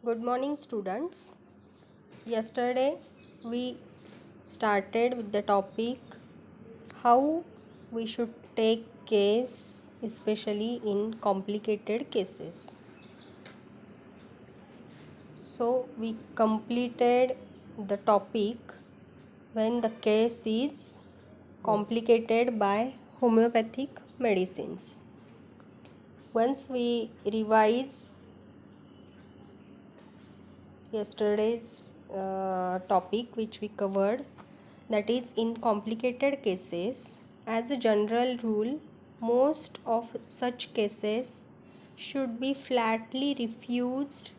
Good morning, students. Yesterday we started with the topic how we should take case, especially in complicated cases. So we completed the topic when the case is complicated by homeopathic medicines. Once we revise yesterday's topic which we covered, that is in complicated cases, as a general rule most of such cases should be flatly refused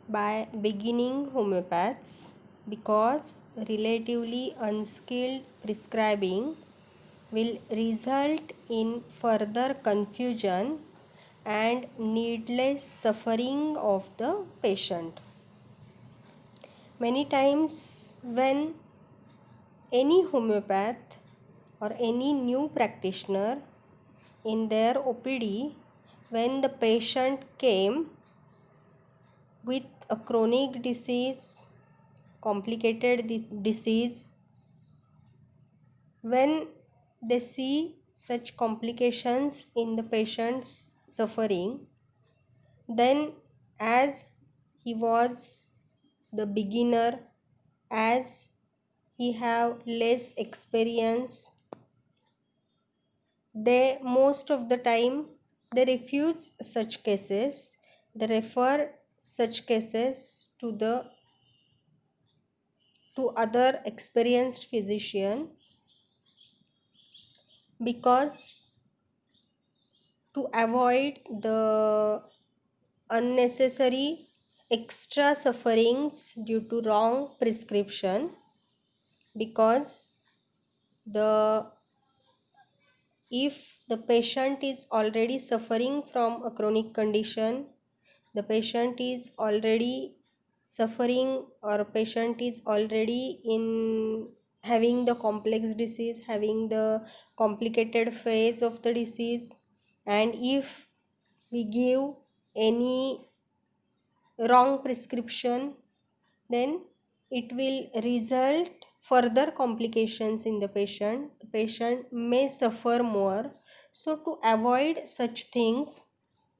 by beginning homeopaths because relatively unskilled prescribing will result in further confusion and needless suffering of the patient. Many times, when any homeopath or any new practitioner in their OPD, when the patient came with a chronic disease, complicated disease, when they see such complications in the patient's suffering, then as he was the beginner, as he have less experience, they most of the time they refuse such cases, they refer such cases to other experienced physician, because to avoid the unnecessary extra sufferings due to wrong prescription, because the if the patient is already suffering from a chronic condition, the patient is already suffering, or a patient is already in having the complex disease, having the complicated phase of the disease, and if we give any wrong prescription, then it will result further complications in the patient. The patient may suffer more. So to avoid such things,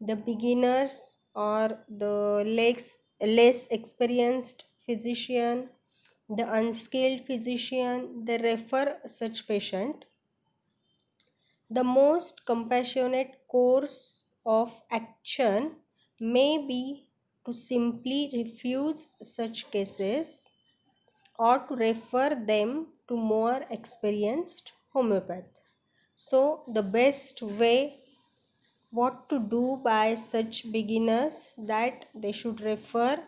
the beginners or the less experienced physician, the unskilled physician, they refer such patient. The most compassionate course of action may be to simply refuse such cases or to refer them to more experienced homeopath. So the best way what to do by such beginners, that they should refer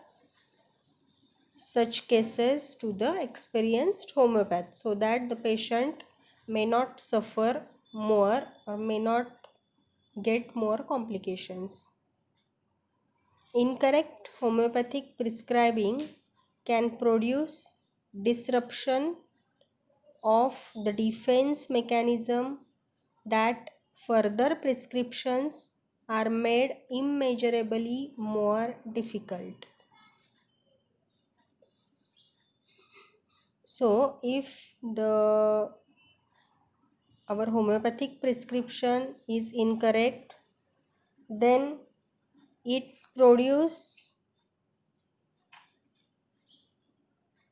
such cases to the experienced homeopath, so that the patient may not suffer more or may not get more complications. Incorrect homeopathic prescribing can produce disruption of the defense mechanism, that further prescriptions are made immeasurably more difficult. So if our homeopathic prescription is incorrect, then it produces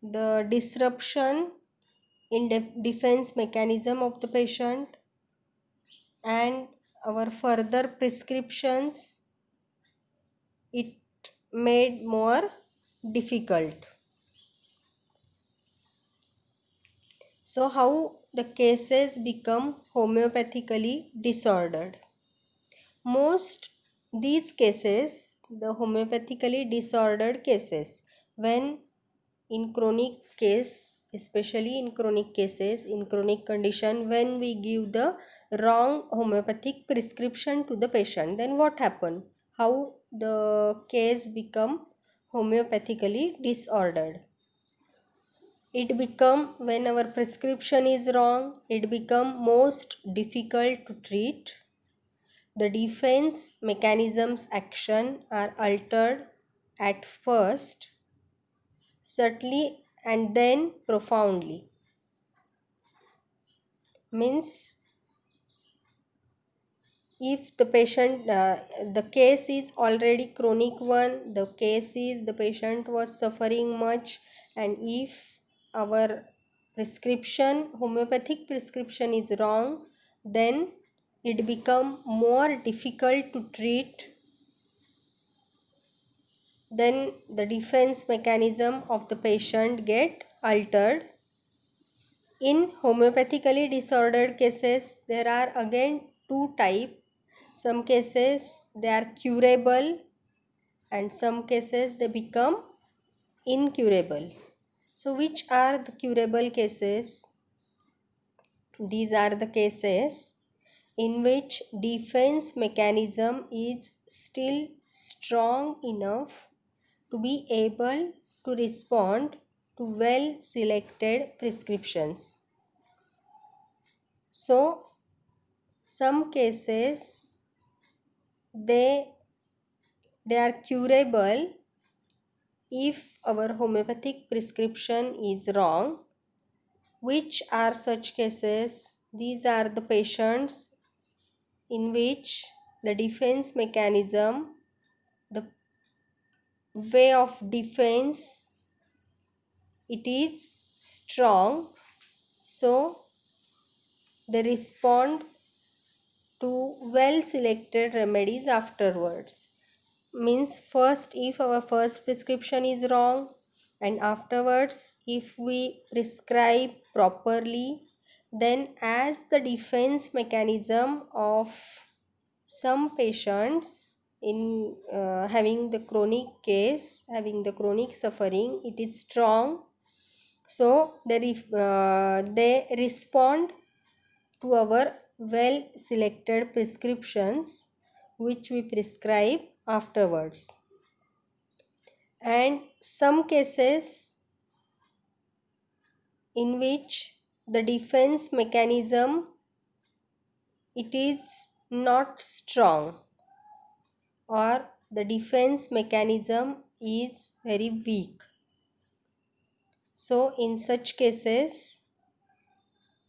the disruption in defense mechanism of the patient, and our further prescriptions it made more difficult. So how the cases become homeopathically disordered? Most these cases, the homeopathically disordered cases, when in chronic case, especially in chronic cases, in chronic condition, when we give the wrong homeopathic prescription to the patient, then what happen? How the case become homeopathically disordered? It become, when our prescription is wrong, it become most difficult to treat. The defense mechanisms action are altered at first, subtly, and then profoundly. Means if the patient, the case is already chronic one, the case is the patient was suffering much, and if our prescription, homeopathic prescription is wrong, then it become more difficult to treat. Then the defense mechanism of the patient get altered. In homeopathically disordered cases, there are again two types. Some cases they are curable, and some cases they become incurable. So which are the curable cases? These are the cases in which defense mechanism is still strong enough to be able to respond to well selected prescriptions. So some cases they are curable if our homeopathic prescription is wrong. Which are such cases? These are the patients in which the defense mechanism, the way of defense, it is strong, so they respond to well selected remedies afterwards. Means first, if our first prescription is wrong, and afterwards if we prescribe properly, then as the defense mechanism of some patients in having the chronic case, having the chronic suffering, it is strong, so they respond to our well selected prescriptions which we prescribe afterwards. And some cases in which the defense mechanism, it is not strong, or the defense mechanism is very weak. So in such cases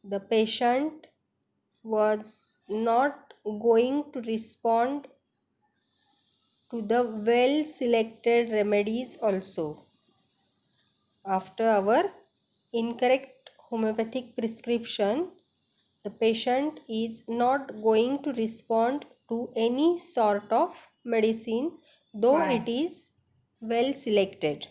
the patient was not going to respond to the well selected remedies also. After our incorrect homeopathic prescription, the patient is not going to respond to any sort of medicine, though it is well selected.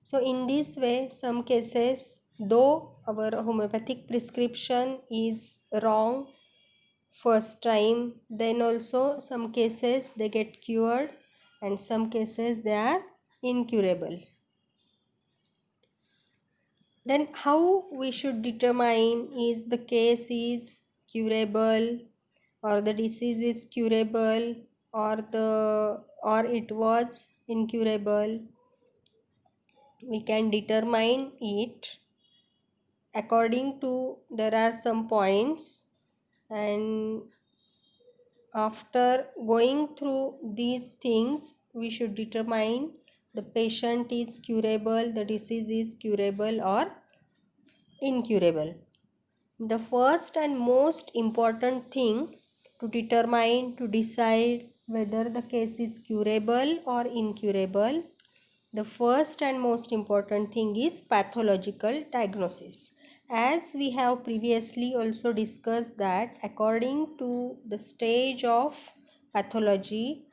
So in this way, some cases, though our homeopathic prescription is wrong first time, then also some cases they get cured, and some cases they are incurable. Then how we should determine is the case is curable, or the disease is curable, or it was incurable? We can determine it according to, there are some points, and after going through these things we should determine the patient is curable, the disease is curable or incurable. The first and most important thing to determine, to decide whether the case is curable or incurable, the first and most important thing is pathological diagnosis. As we have previously also discussed that according to the stage of pathology,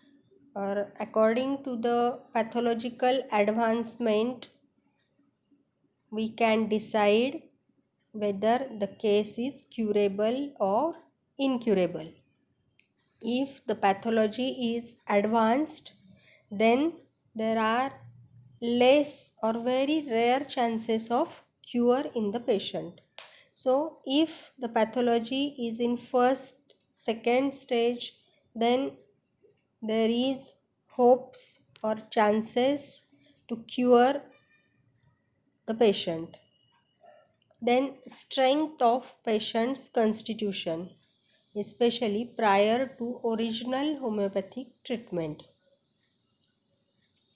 or according to the pathological advancement, we can decide whether the case is curable or incurable. If the pathology is advanced, then there are less or very rare chances of cure in the patient. So if the pathology is in first, second stage, then there is hopes or chances to cure the patient. Then strength of patient's constitution, especially prior to original homeopathic treatment.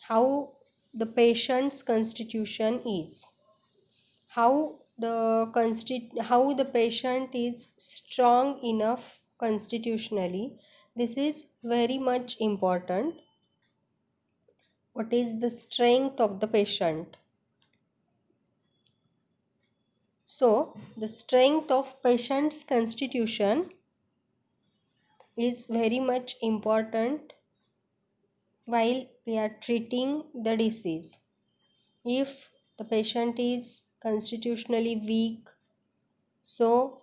how the patient's constitution is, how the patient is strong enough constitutionally. This is very much important. What is the strength of the patient? So the strength of patient's constitution is very much important while we are treating the disease. If the patient is constitutionally weak, so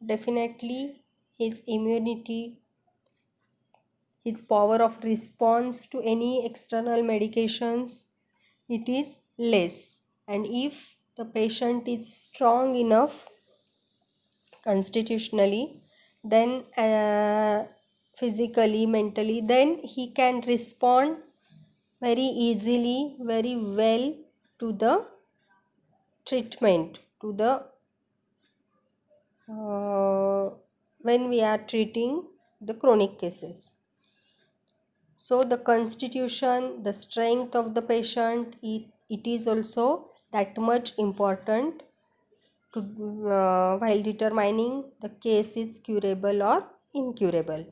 definitely his immunity, his power of response to any external medications, it is less. And if the patient is strong enough constitutionally, then physically, mentally, then he can respond very easily, very well to the treatment, to the when we are treating the chronic cases. So the constitution, the strength of the patient, it is also that much important to while determining the case is curable or incurable.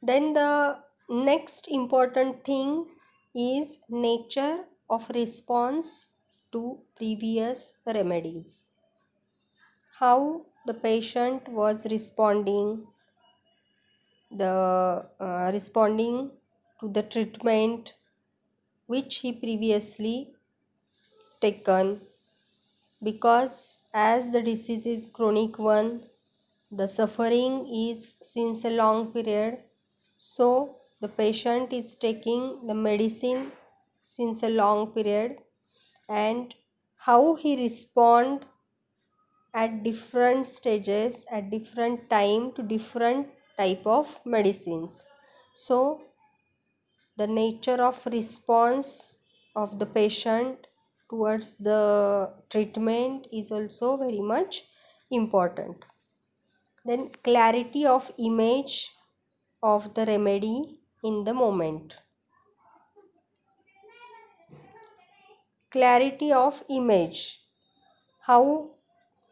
Then the next important thing is nature of response to previous remedies. How the patient was responding to the treatment which he previously taken, because as the disease is chronic one, the suffering is since a long period, so the patient is taking the medicine since a long period, and how he respond at different stages at different time to different type of medicines. So the nature of response of the patient towards the treatment is also very much important. Then clarity of image of the remedy in the moment. Clarity of image. How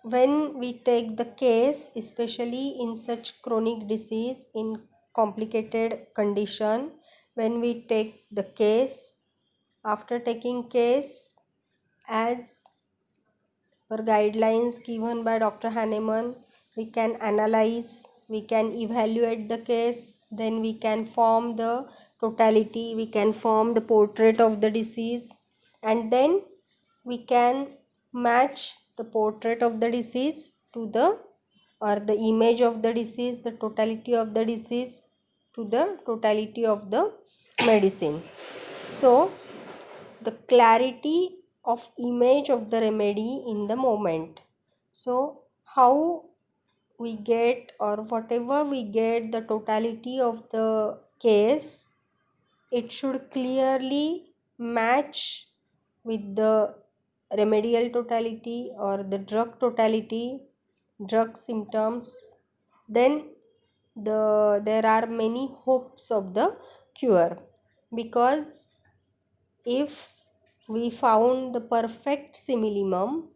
when we take the case, especially in such chronic disease, in complicated condition, when we take the case, after taking case as per guidelines given by Dr. Hahnemann, we can analyze, we can evaluate the case, then we can form the totality, we can form the portrait of the disease, and then we can match the portrait of the disease to the or the image of the disease, the totality of the disease to the totality of the medicine. So the clarity of image of the remedy in the moment. So how we get, or whatever we get, the totality of the case, it should clearly match with the remedial totality or the drug totality, drug symptoms. Then there are many hopes of the cure, because if we found the perfect simillimum,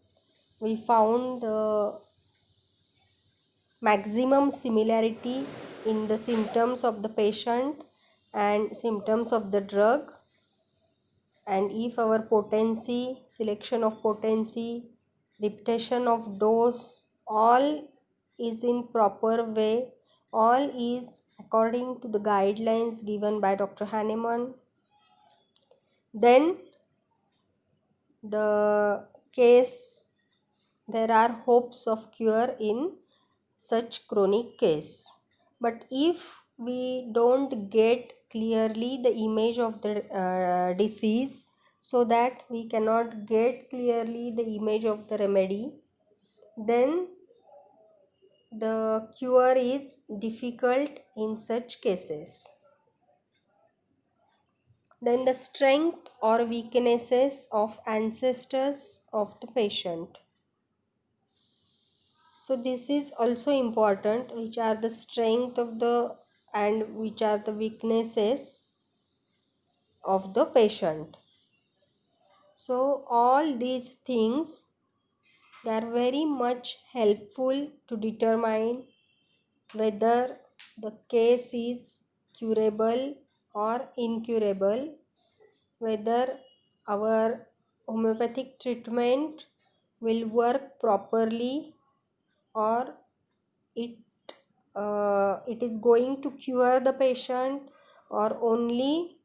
we found the maximum similarity in the symptoms of the patient and symptoms of the drug, and if our potency, selection of potency, repetition of dose, all is in proper way, all is according to the guidelines given by Dr. Hahnemann, then the case, there are hopes of cure in such chronic case. But if we don't get clearly the image of the disease, so that we cannot get clearly the image of the remedy, then the cure is difficult in such cases. Then the strength or weaknesses of ancestors of the patient. So this is also important, which are the strength of the and which are the weaknesses of the patient. So all these things, they are very much helpful to determine whether the case is curable or incurable, whether our homeopathic treatment will work properly, or it it is going to cure the patient, or only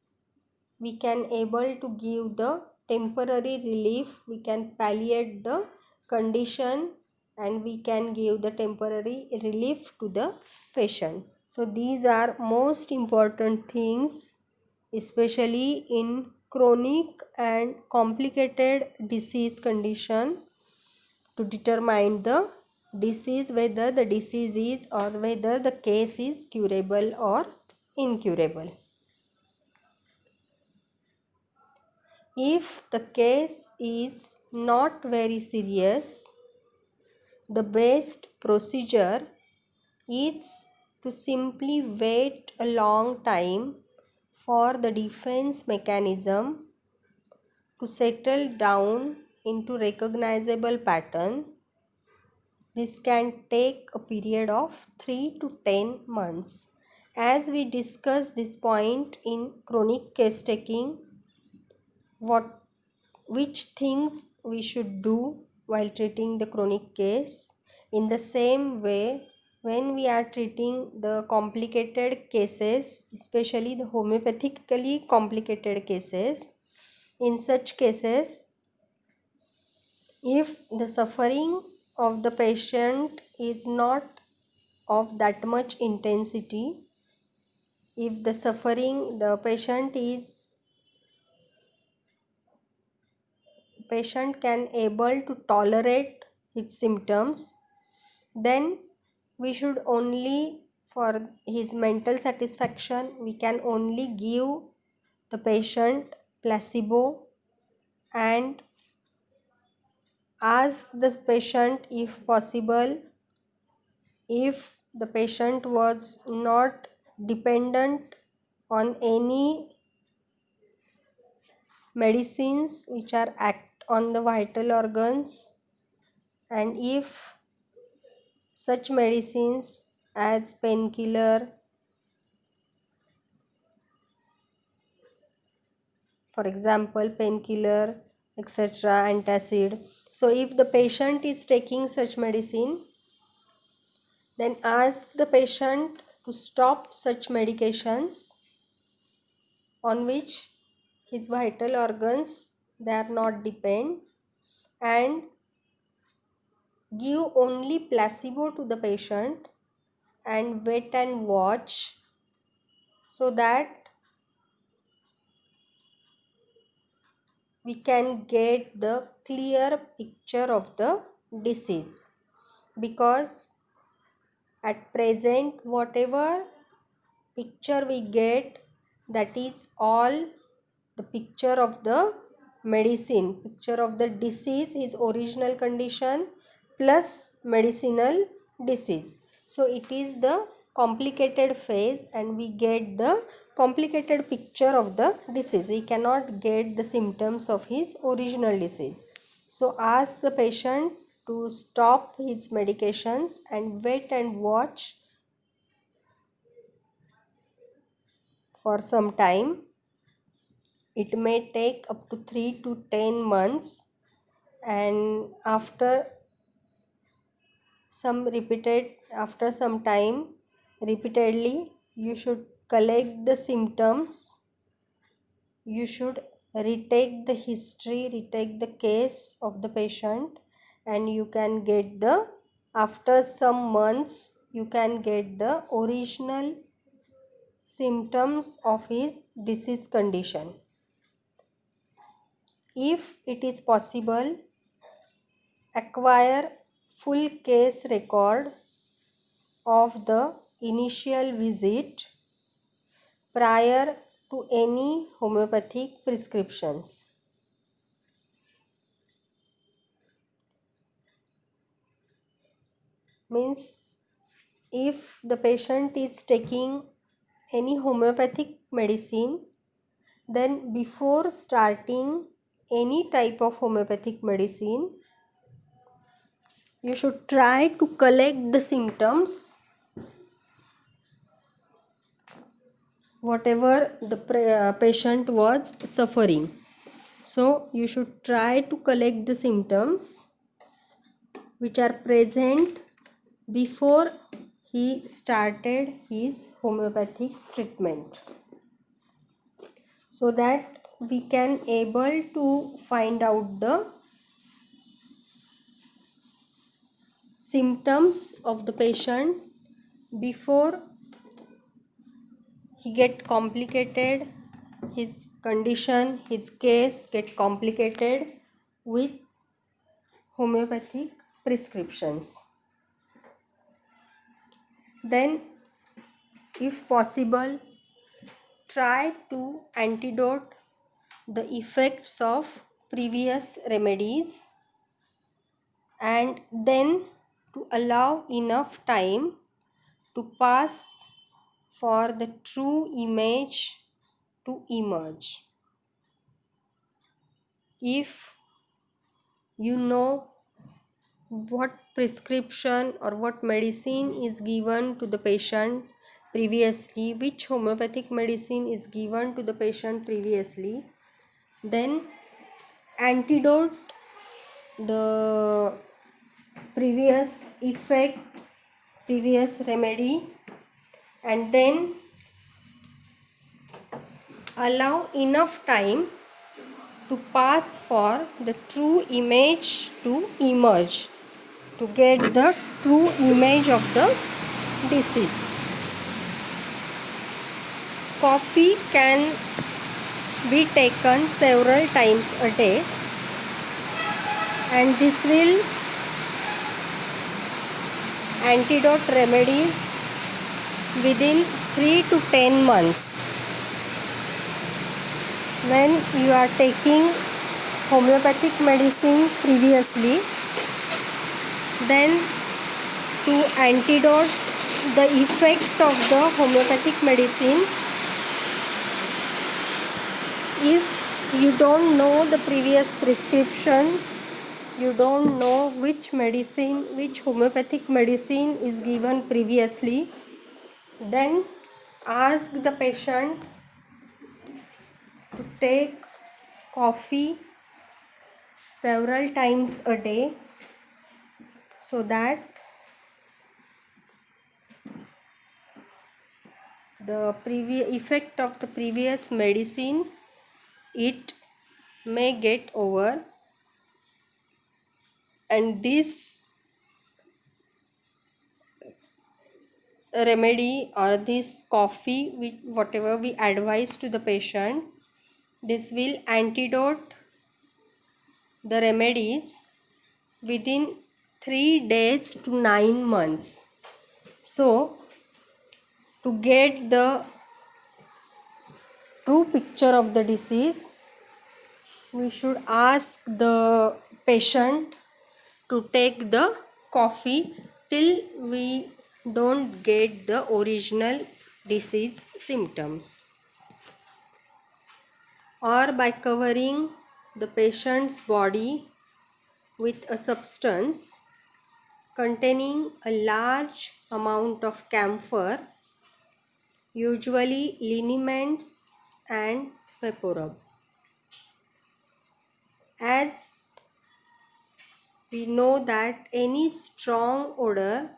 we can able to give the temporary relief, we can palliate the condition, and we can give the temporary relief to the patient. So these are most important things, especially in chronic and complicated disease condition, to determine the disease, whether the disease is or whether the case is curable or incurable. If the case is not very serious, the best procedure is to simply wait a long time for the defense mechanism to settle down into recognizable pattern. This can take a period of 3 to 10 months. As we discussed this point in chronic case taking, what which things we should do while treating the chronic case. In the same way, when we are treating the complicated cases, especially the homeopathically complicated cases, in such cases, if the suffering of the patient is not of that much intensity, if the suffering, the patient can able to tolerate its symptoms, then we should only, for his mental satisfaction, we can only give the patient placebo and ask the patient, if possible, if the patient was not dependent on any medicines which are act on the vital organs, and if such medicines as painkiller, for example painkiller, etc., antacid, so if the patient is taking such medicine, then ask the patient to stop such medications on which his vital organs, they are not depend, and give only placebo to the patient and wait and watch, so that we can get the clear picture of the disease. Because at present, whatever picture we get, that is all the picture of the medicine, picture of the disease, his original condition plus medicinal disease. So it is the complicated phase, and we get the complicated picture of the disease. We cannot get the symptoms of his original disease. So ask the patient to stop his medications and wait and watch for some time. It may take up to 3 to 10 months, and after some time, repeatedly, you should collect the symptoms, you should retake the history, retake the case of the patient, and you can get the, after some months, you can get the original symptoms of his disease condition. If it is possible, acquire full case record of the initial visit prior to any homeopathic prescriptions. Means, if the patient is taking any homeopathic medicine, then before starting any type of homeopathic medicine, you should try to collect the symptoms whatever the patient was suffering. So you should try to collect the symptoms which are present before he started his homeopathic treatment, so that we can able to find out the symptoms of the patient before he get complicated, his condition, his case get complicated with homeopathic prescriptions. Then, if possible, try to antidote the effects of previous remedies, and then to allow enough time to pass for the true image to emerge. If you know what prescription or what medicine is given to the patient previously, which homeopathic medicine is given to the patient previously, then antidote the previous effect, previous remedy, and then allow enough time to pass for the true image to emerge, to get the true image of the disease. Coffee can be taken several times a day, and this will antidote remedies within 3 to 10 months. When you are taking homeopathic medicine previously, then to antidote the effect of the homeopathic medicine, if you don't know the previous prescription, you don't know which medicine, which homeopathic medicine is given previously, then ask the patient to take coffee several times a day, so that the effect of the previous medicine, it may get over, and this remedy or this coffee, whatever we advise to the patient, this will antidote the remedies within 3 days to 9 months. So, to get the true picture of the disease, we should ask the patient to take the coffee till we don't get the original disease symptoms, or by covering the patient's body with a substance containing a large amount of camphor, usually liniments and peporub. As we know that any strong odor,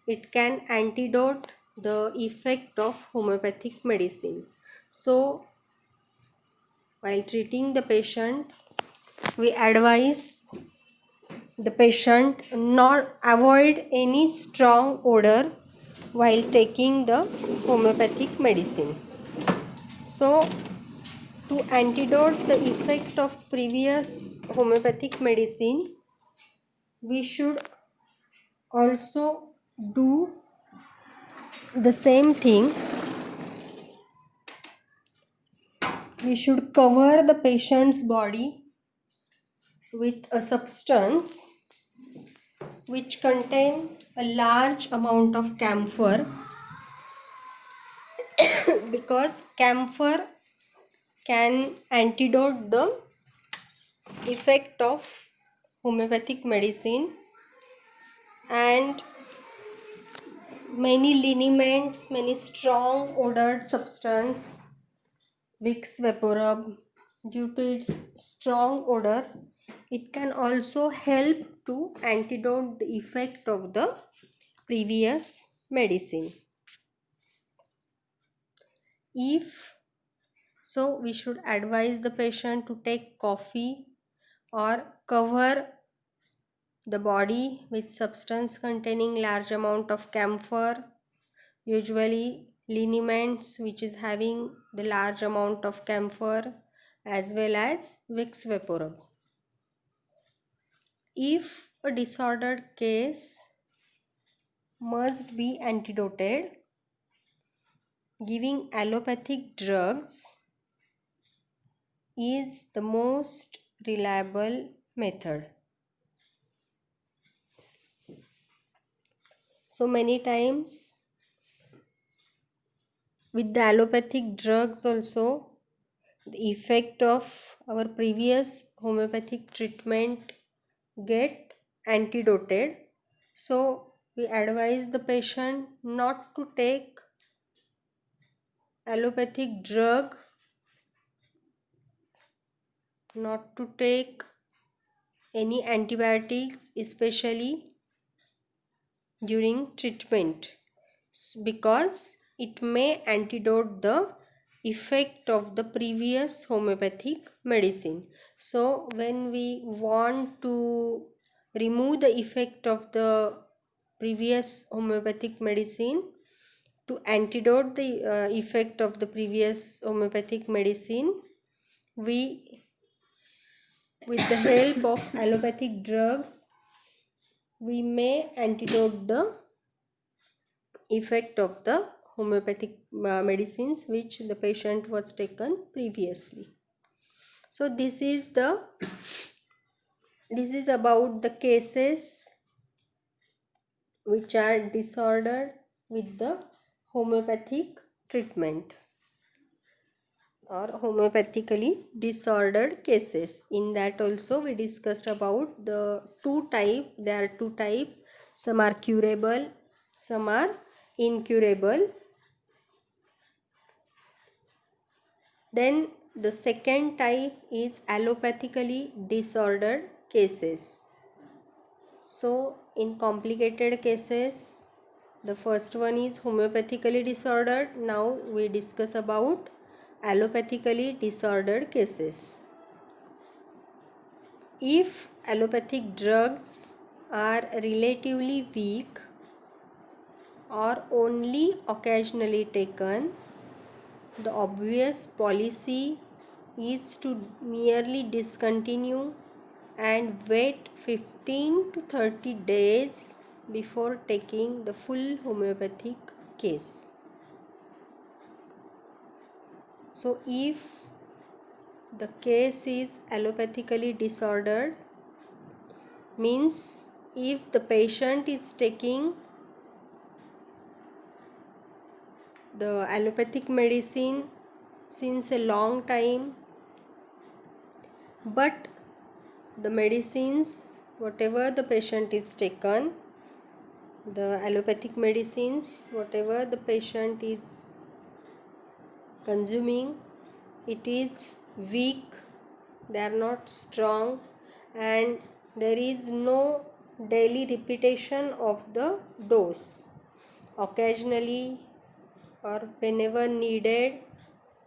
it can antidote the effect of homeopathic medicine. So, while treating the patient, we advise the patient not avoid any strong odor while taking the homeopathic medicine. So, to antidote the effect of previous homeopathic medicine, we should also do the same thing. We should cover the patient's body with a substance which contain a large amount of camphor, because camphor can antidote the effect of homeopathic medicine, and many liniments, many strong odored substance, Vicks Vaporub, due to its strong odor, it can also help to antidote the effect of the previous medicine. If so, we should advise the patient to take coffee or cover the body with substance containing large amount of camphor, usually liniments which is having the large amount of camphor, as well as Vicks Vaporub. If a disordered case must be antidoted, giving allopathic drugs is the most reliable method. So many times with the allopathic drugs also, the effect of our previous homeopathic treatment get antidoted. So we advise the patient not to take allopathic drug, not to take any antibiotics, especially during treatment, because it may antidote the effect of the previous homeopathic medicine. So when we want to remove the effect of the previous homeopathic medicine, to antidote the effect of the previous homeopathic medicine, we, with the help of allopathic drugs, we may antidote the effect of the homeopathic medicines which the patient was taken previously. So this is about the cases which are disordered with the homeopathic treatment or homeopathically disordered cases. In that also we discussed about the two type. There are two type. Some are curable, some are incurable. Then the second type is allopathically disordered cases. So in complicated cases, the first one is homeopathically disordered. Now we discuss about allopathically disordered cases. If allopathic drugs are relatively weak or only occasionally taken, the obvious policy is to merely discontinue and wait 15 to 30 days before taking the full homeopathic case. So if the case is allopathically disordered, means if the patient is taking the allopathic medicine since a long time, but the medicines, whatever the patient is taken, the allopathic medicines, whatever the patient is consuming, it is weak, they are not strong, and there is no daily repetition of the dose. Occasionally or whenever needed,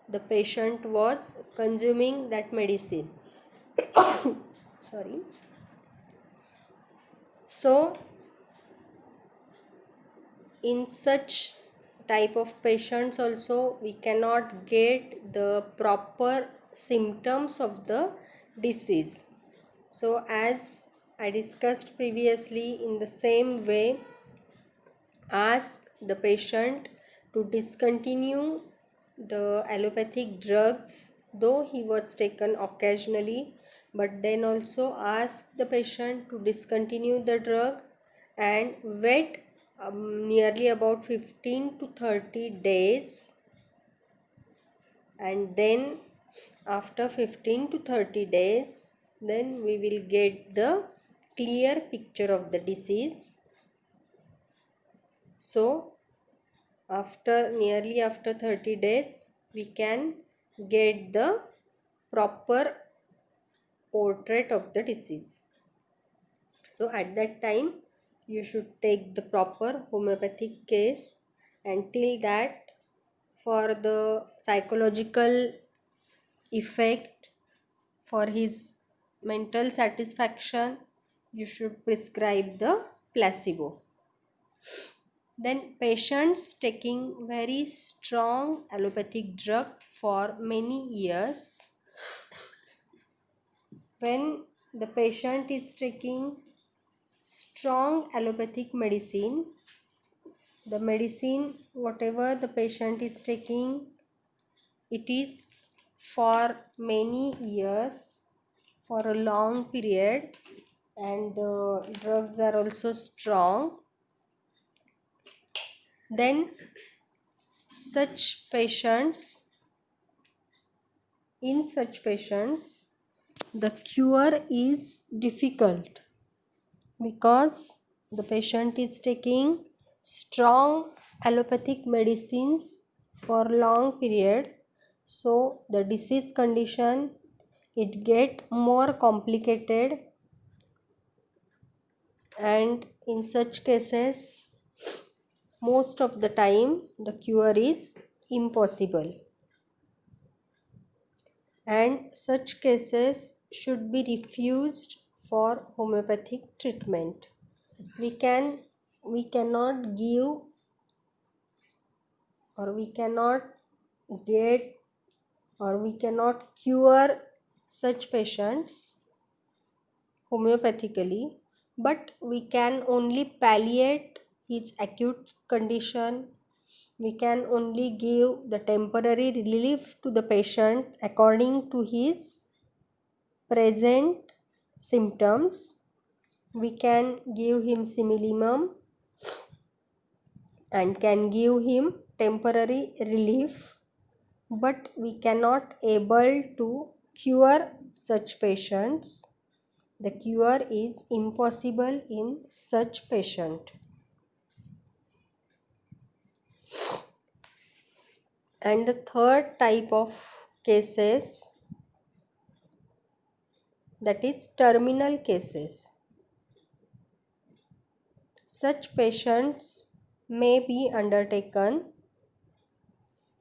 the patient was consuming that medicine. Sorry. So in such type of patients also, we cannot get the proper symptoms of the disease. So as I discussed previously, in the same way, ask the patient to discontinue the allopathic drugs though he was taken occasionally, but then also ask the patient to discontinue the drug and wait nearly about 15 to 30 days and then after 15 to 30 days, then we will get the clear picture of the disease. So after 30 days, we can get the proper portrait of the disease. So at that time, you should take the proper homeopathic case. Until that, for the psychological effect, for his mental satisfaction, you should prescribe the placebo. Then patients taking very strong allopathic drug for many years. When the patient is taking strong allopathic medicine, the medicine whatever the patient is taking, it is for many years, for a long period, and the drugs are also strong, then such patients in such patients the cure is difficult, because the patient is taking strong allopathic medicines for long period, so the disease condition it get more complicated, and in such cases most of the time the cure is impossible, and such cases should be refused for homeopathic treatment. We cannot give, or we cannot get, or we cannot cure such patients homeopathically, but we can only palliate his acute condition. We can only give the temporary relief to the patient according to his present symptoms. We can give him similimum and can give him temporary relief, but we cannot able to cure such patients. The cure is impossible in such patient. And the third type of cases, that is terminal cases. Such patients may be undertaken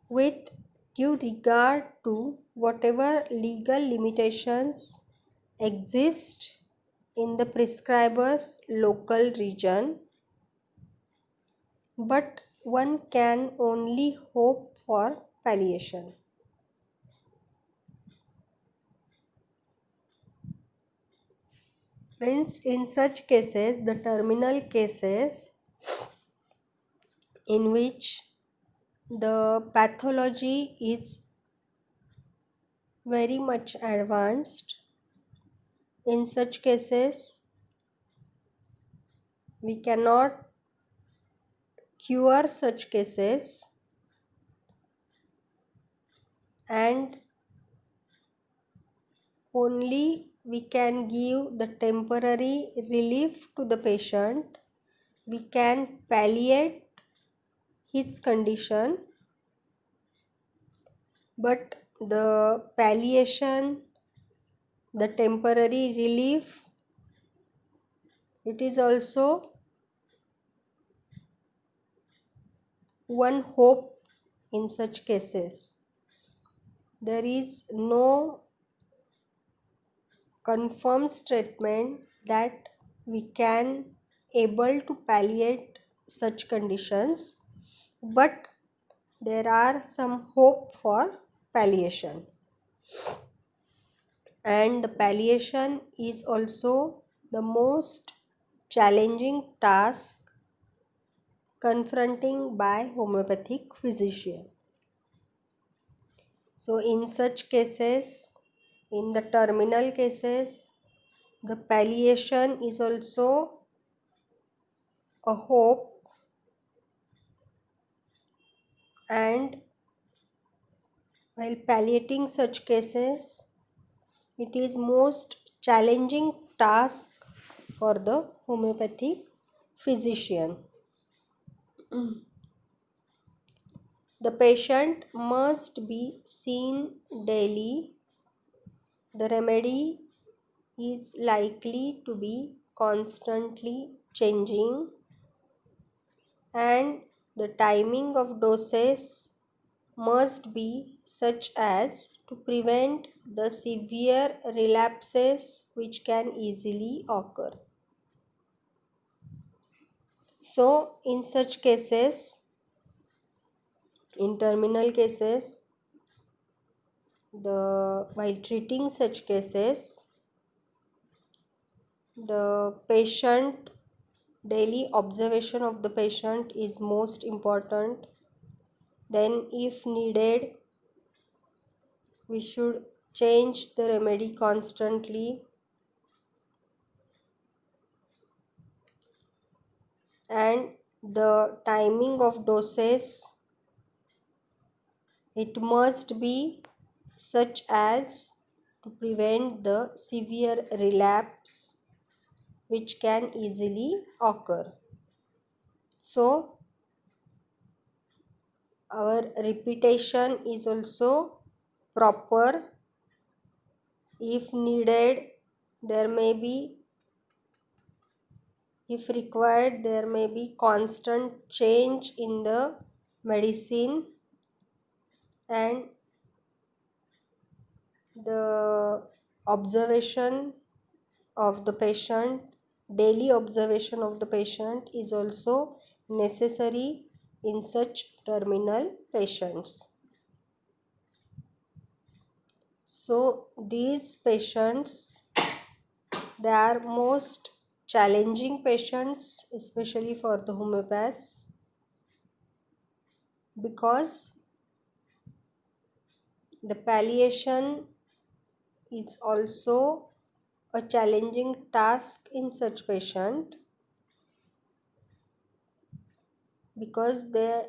with due regard to whatever legal limitations exist in the prescriber's local region, but one can only hope for palliation. Means in such cases, the terminal cases in which the pathology is very much advanced, in such cases we cannot cure such cases, and only we can give the temporary relief to the patient. We can palliate his condition, but the palliation, the temporary relief, it is also one hope in such cases. There is no confirmed statement that we can able to palliate such conditions, but there are some hope for palliation, and the palliation is also the most challenging task confronting by homeopathic physician. So in such cases, in the terminal cases, the palliation is also a hope, and While palliating such cases, it is most challenging task for the homeopathic physician. The patient must be seen daily. The remedy is likely to be constantly changing, and the timing of doses must be such as to prevent the severe relapses which can easily occur. So, in such cases, in terminal cases, while treating such cases, the patient daily observation of the patient is most important. Then, if needed, we should change the remedy constantly, and the timing of doses, it must be such as to prevent the severe relapse which can easily occur. So, our repetition is also proper. If needed, there may be, if required, there may be constant change in the medicine, and the observation of the patient, daily observation of the patient is also necessary in such terminal patients. So these patients, they are most challenging patients, especially for the homeopaths, because the palliation is also a challenging task in such patient, because they,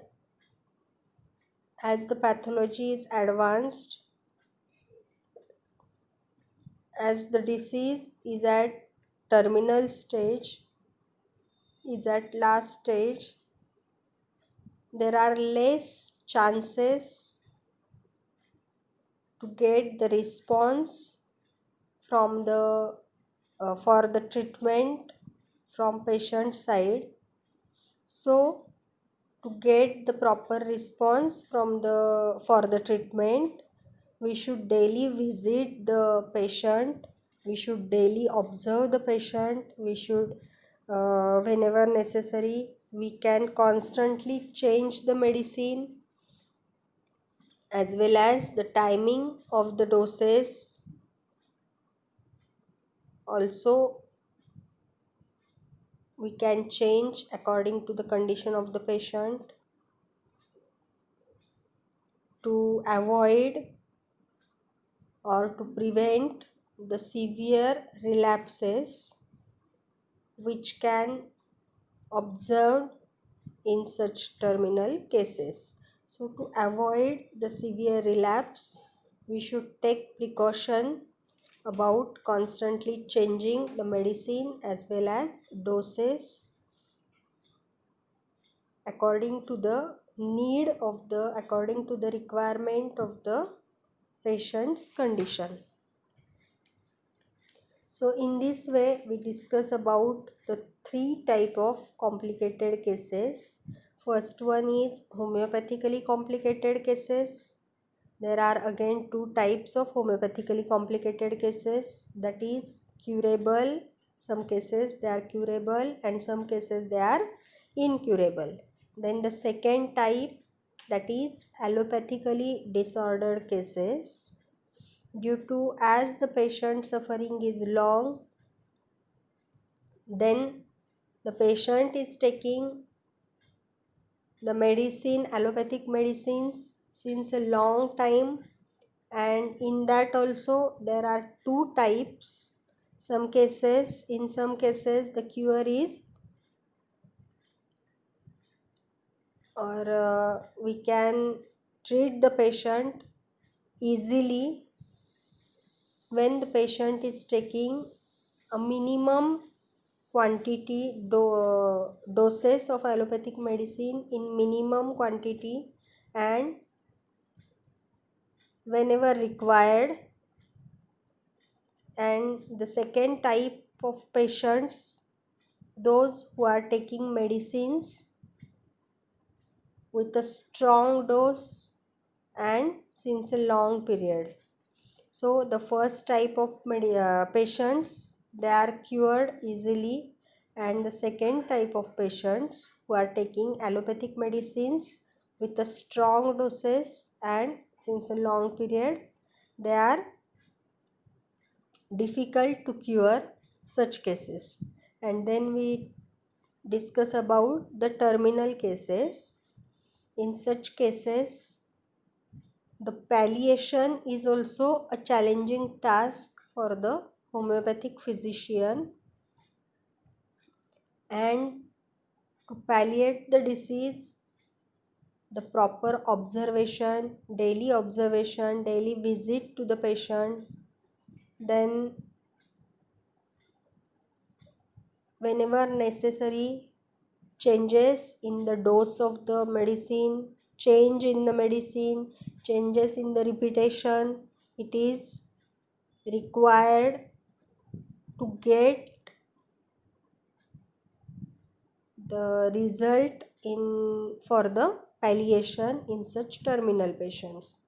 as the pathology is advanced, as the disease is at terminal stage, is at last stage, there are less chances to get the response from the for the treatment from patient side. So to get the proper response from the for the treatment, we should daily visit the patient, we should daily observe the patient, we should whenever necessary, we can constantly change the medicine, as well as the timing of the doses also we can change according to the condition of the patient, to avoid or to prevent the severe relapses which can observed in such terminal cases. So to avoid the severe relapse, we should take precaution about constantly changing the medicine as well as doses according to the need of the, according to the requirement of the patient's condition. So in this way, we discuss about the three type of complicated cases. First one is homeopathically complicated cases. There are again two types of homeopathically complicated cases, that is curable. Some cases they are curable and some cases they are incurable. Then the second type, that is allopathically disordered cases. Due to, as the patient suffering is long, then the patient is taking the medicine, allopathic medicines, since a long time, and in that also there are two types. Some cases, in some cases the cure is, or we can treat the patient easily when the patient is taking a minimum quantity doses of allopathic medicine in minimum quantity and whenever required. And the second type of patients, those who are taking medicines with a strong dose and since a long period. So the first type of patients, they are cured easily, and the second type of patients who are taking allopathic medicines with a strong doses and since a long period, they are difficult to cure such cases. And then we discuss about the terminal cases. In such cases, the palliation is also a challenging task for the homeopathic physician, and to palliate the disease, the proper observation, daily visit to the patient, then whenever necessary, changes in the dose of the medicine, change in the medicine, changes in the repetition, it is required to get the result in for the palliation in such terminal patients.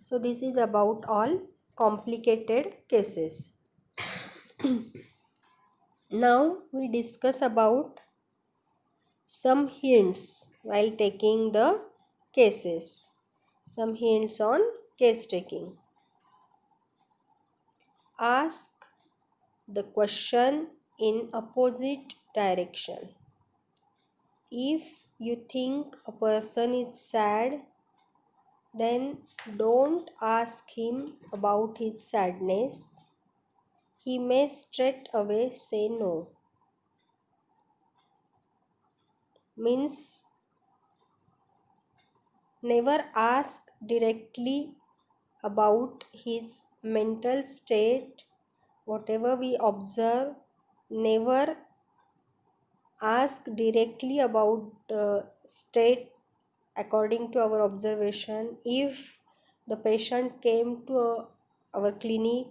So this is about all complicated cases. Now we discuss about some hints while taking the cases. Some hints on case taking. Ask the question in opposite direction. If you think a person is sad, then don't ask him about his sadness. He may straight away say no. Means never ask directly about his mental state. Whatever we observe, never ask directly about the state according to our observation. If the patient came to our clinic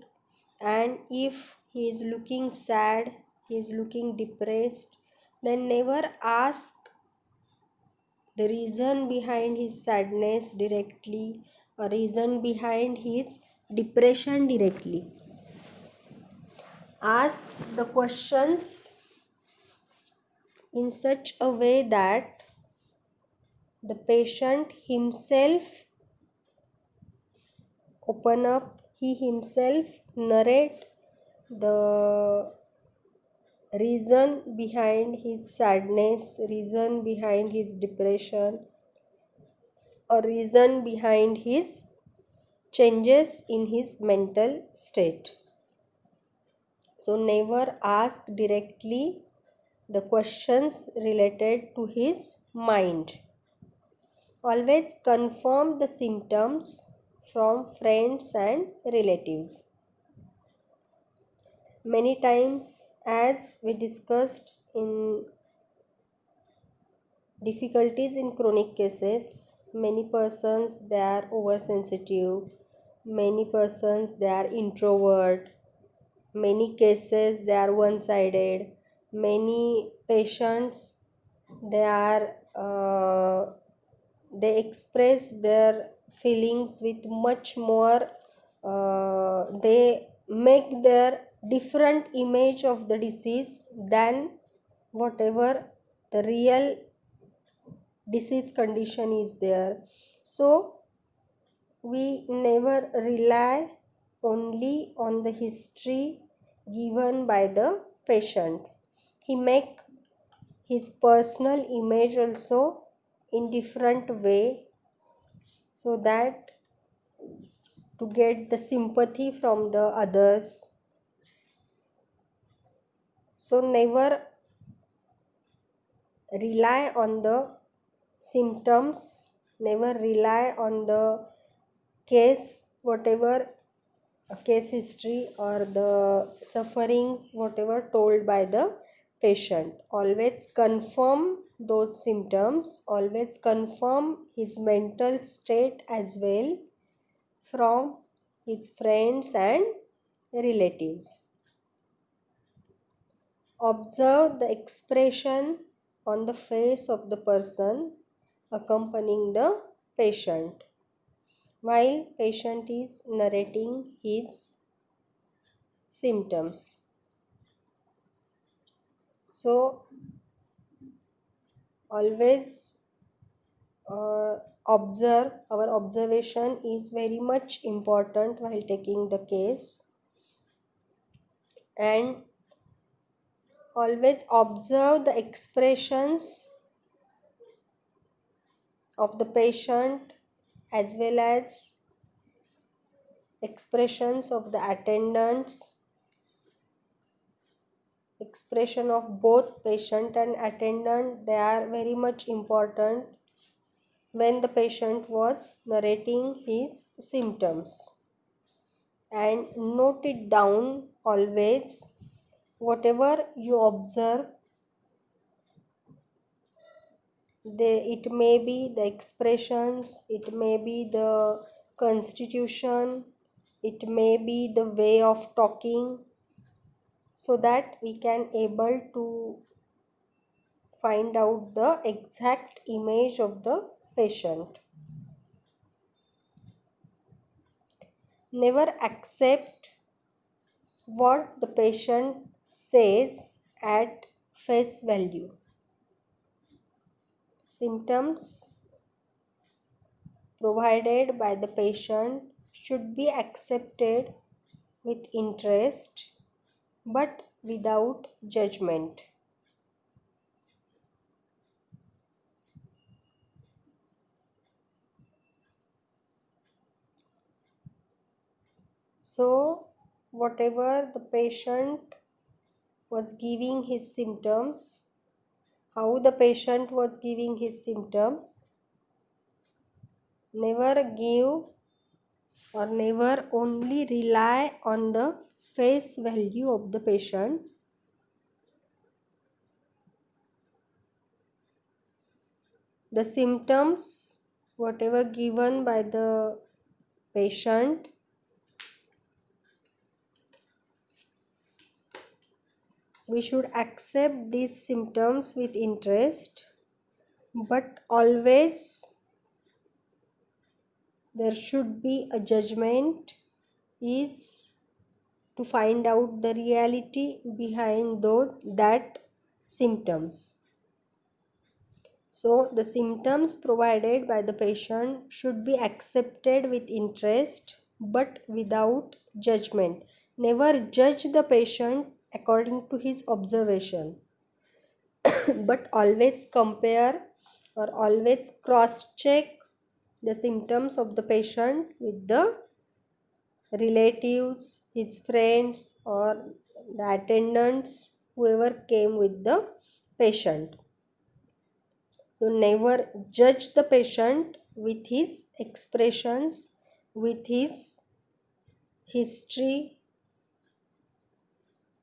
and if he is looking sad, he is looking depressed, then never ask the reason behind his sadness directly or reason behind his depression directly. Ask the questions in such a way that the patient himself open up, he himself narrate the reason behind his sadness, reason behind his depression, or reason behind his changes in his mental state. So never ask directly the questions related to his mind. Always confirm the symptoms from friends and relatives. Many times, as we discussed in difficulties in chronic cases, many persons they are oversensitive, many persons they are introvert, many cases they are one-sided, many patients they are they express their feelings with much more they make their different image of the disease than whatever the real disease condition is there. So we never rely only on the history given by the patient. He make his personal image also in different way, so that to get the sympathy from the others. So never rely on the symptoms, never rely on the case whatever case history or the sufferings whatever told by the patient. Always confirm those symptoms, always confirm his mental state as well from his friends and relatives. Observe the expression on the face of the person accompanying the patient while patient is narrating his symptoms. So always observe, our observation is very much important while taking the case, and always observe the expressions of the patient as well as expressions of the attendants. Expression of both patient and attendant, they are very much important when the patient was narrating his symptoms. And note it down always, whatever you observe, it may be the expressions, it may be the constitution, it may be the way of talking, so that we can able to find out the exact image of the patient. Never accept what the patient says at face value. Symptoms provided by the patient should be accepted with interest but without judgment. So, whatever the patient was giving his symptoms, how the patient was giving his symptoms, never give or never only rely on the face value of the patient. The symptoms, whatever given by the patient, we should accept these symptoms with interest, but always there should be a judgment, is to find out the reality behind that symptoms. So the symptoms provided by the patient should be accepted with interest but without judgment. Never judge the patient according to his observation, but always compare or always cross check the symptoms of the patient with the relatives, his friends, or the attendants, whoever came with the patient. So never judge the patient with his expressions, with his history.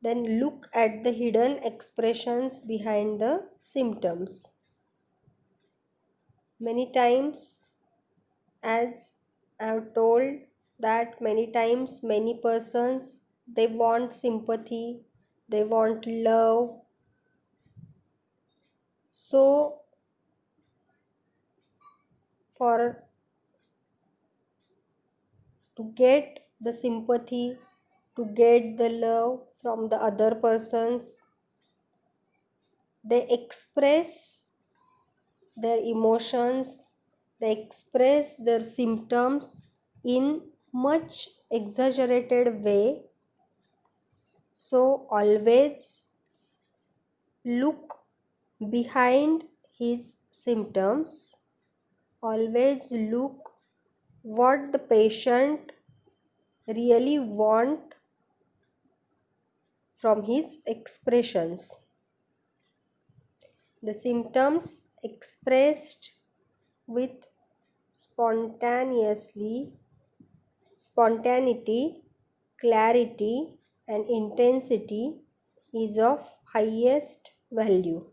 Then look at the hidden expressions behind the symptoms. Many times, as I have told, that many times many persons, they want sympathy, they want love. So for to get the sympathy, to get the love from the other persons, they express their emotions, they express their symptoms in much exaggerated way. So always look behind his symptoms, always look what the patient really want from his expressions. The symptoms expressed with spontaneously spontaneity, clarity, and intensity is of highest value.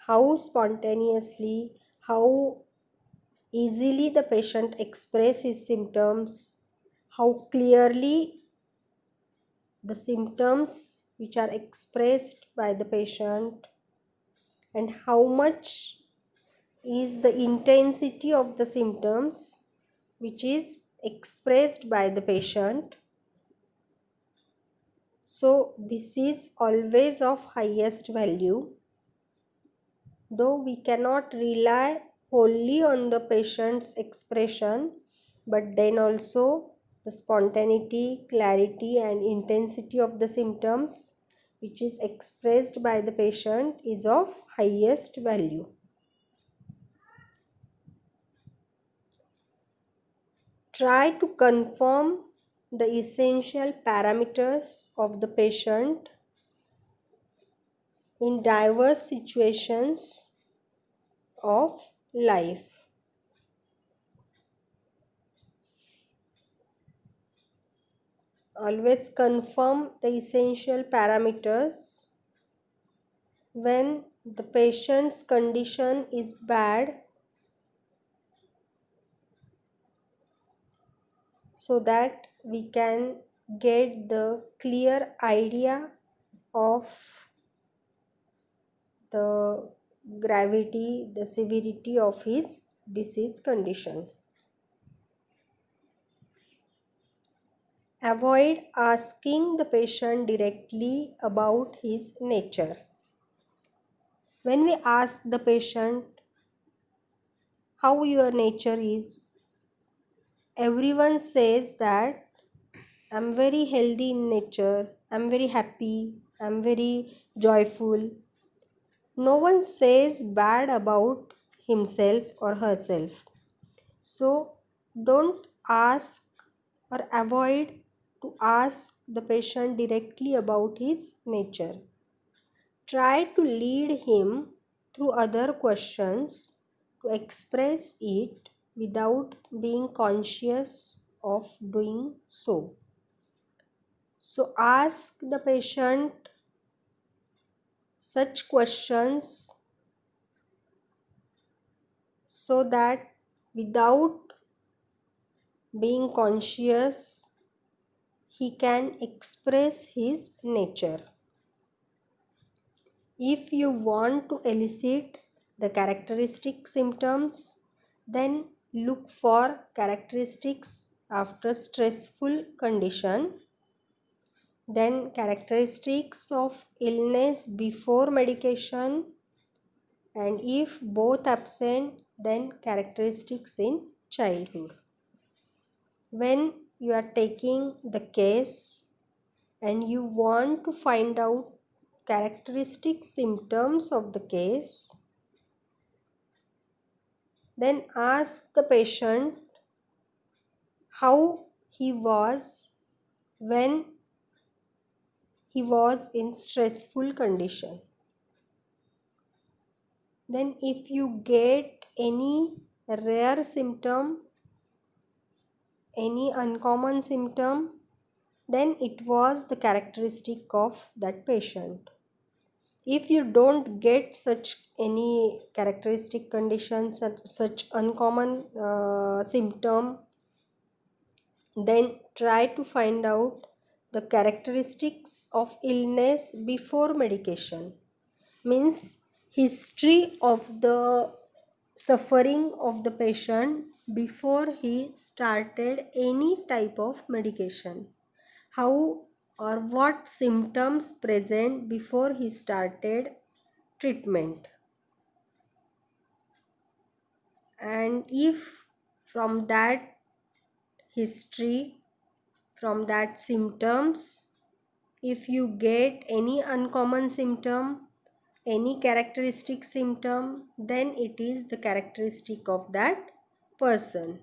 How spontaneously, how easily the patient express his symptoms, how clearly the symptoms which are expressed by the patient, and how much is the intensity of the symptoms which is expressed by the patient. So this is always of highest value. Though we cannot rely wholly on the patient's expression, but then also the spontaneity, clarity, and intensity of the symptoms which is expressed by the patient is of highest value. Try to confirm the essential parameters of the patient in diverse situations of life. Always confirm the essential parameters when the patient's condition is bad, so that we can get the clear idea of the gravity, the severity of his disease condition. Avoid asking the patient directly about his nature. When we ask the patient how your nature is, everyone says that I'm very healthy in nature, I'm very happy, I'm very joyful. No one says bad about himself or herself. So don't ask or avoid to ask the patient directly about his nature. Try to lead him through other questions to express it without being conscious of doing so. So ask the patient such questions so that without being conscious, he can express his nature. If you want to elicit the characteristic symptoms, then look for characteristics after stressful condition, then characteristics of illness before medication, and if both absent, then characteristics in childhood. When you are taking the case and you want to find out characteristic symptoms of the case, then ask the patient how he was when he was in stressful condition. Then if you get any rare symptom, any uncommon symptom, then it was the characteristic of that patient. If you don't get such any characteristic conditions, such uncommon symptom, then try to find out the characteristics of illness before medication. Means history of the suffering of the patient before he started any type of medication. How or what symptoms present before he started treatment. And if from that history, from that symptoms, if you get any uncommon symptom, any characteristic symptom, then it is the characteristic of that person.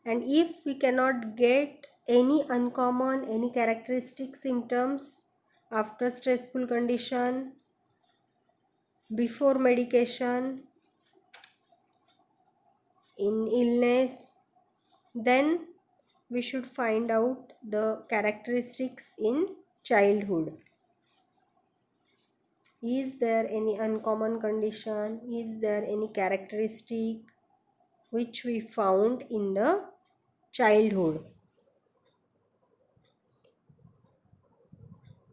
And if we cannot get any uncommon, any characteristic symptoms after stressful condition, before medication, in illness, then we should find out the characteristics in childhood. Is there any uncommon condition? Is there any characteristic which we found in the childhood?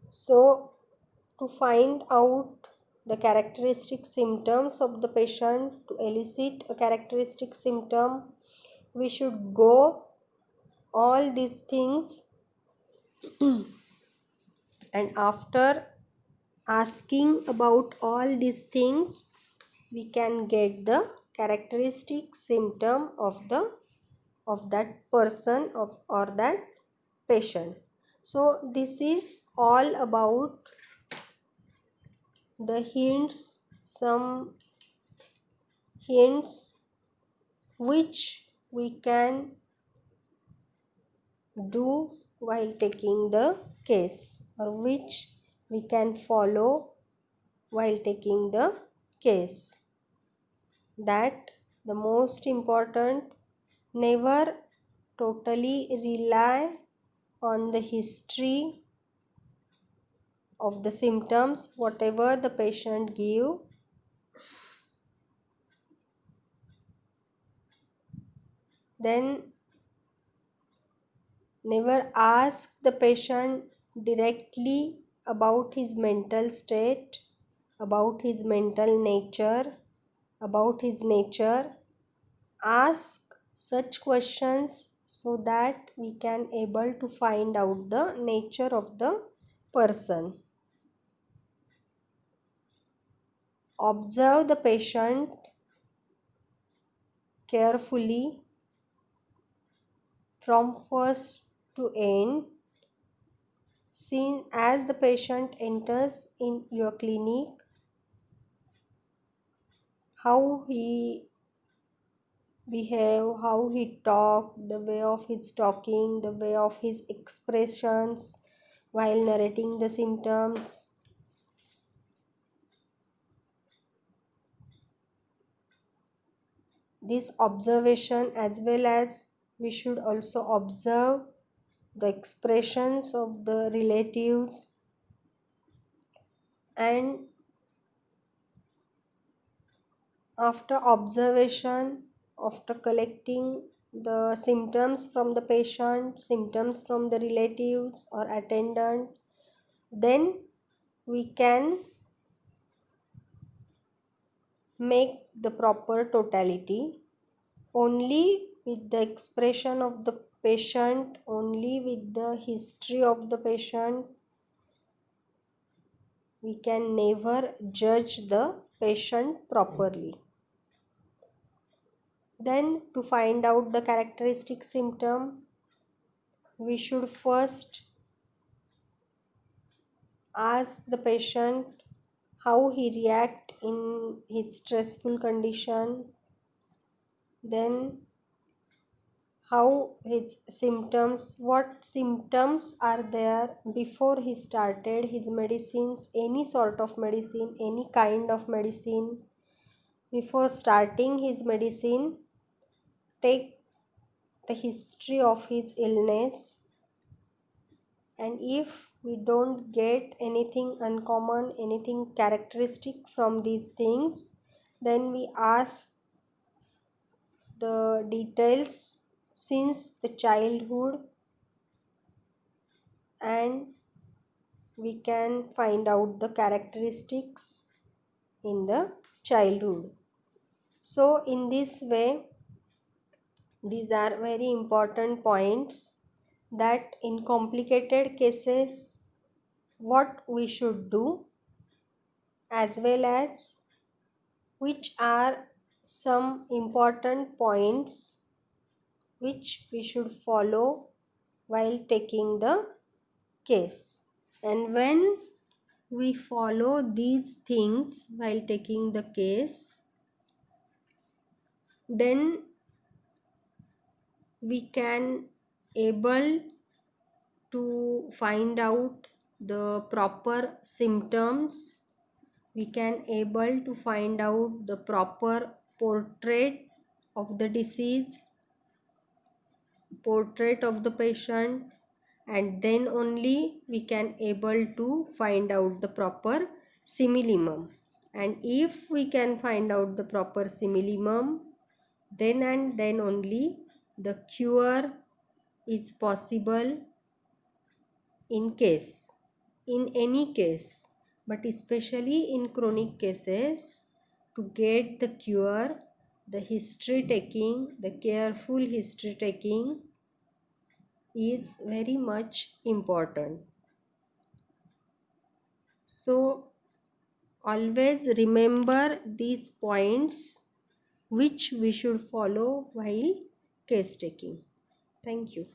So, to find out the characteristic symptoms of the patient, to elicit a characteristic symptom, we should go all these things, and after asking about all these things, we can get the characteristic symptom of that person or that patient. So this is all about the hints, some hints which we can do while taking the case, or which we can follow while taking the case. That the most important, never totally rely on the history of the symptoms whatever the patient give. Then never ask the patient directly about his mental state, about his mental nature, about his nature. Ask such questions so that we can able to find out the nature of the person. Observe the patient carefully from first to end. Seen as the patient enters in your clinic, how he behave, how he talk, the way of his talking, the way of his expressions while narrating the symptoms. This observation, as well as we should also observe the expressions of the relatives, and after observation, after collecting the symptoms from the patient, symptoms from the relatives or attendant, then we can make the proper totality. Only with the expression of the patient, only with the history of the patient, we can never judge the patient properly. Then, to find out the characteristic symptom, we should first ask the patient how he react in his stressful condition, then how his symptoms, what symptoms are there before he started his medicines, any sort of medicine, any kind of medicine. Before starting his medicine, take the history of his illness, and if we don't get anything uncommon, anything characteristic from these things, then we ask the details since the childhood, and we can find out the characteristics in the childhood. So in this way, these are very important points, that in complicated cases what we should do, as well as which are some important points which we should follow while taking the case. And when we follow these things while taking the case, then we can able to find out the proper symptoms, we can able to find out the proper portrait of the disease, portrait of the patient, and then only we can able to find out the proper simillimum. And if we can find out the proper simillimum, then and then only the cure is possible in any case, but especially in chronic cases. To get the cure, the history taking, the careful history taking is very much important. So always remember these points which we should follow while case taking. Thank you.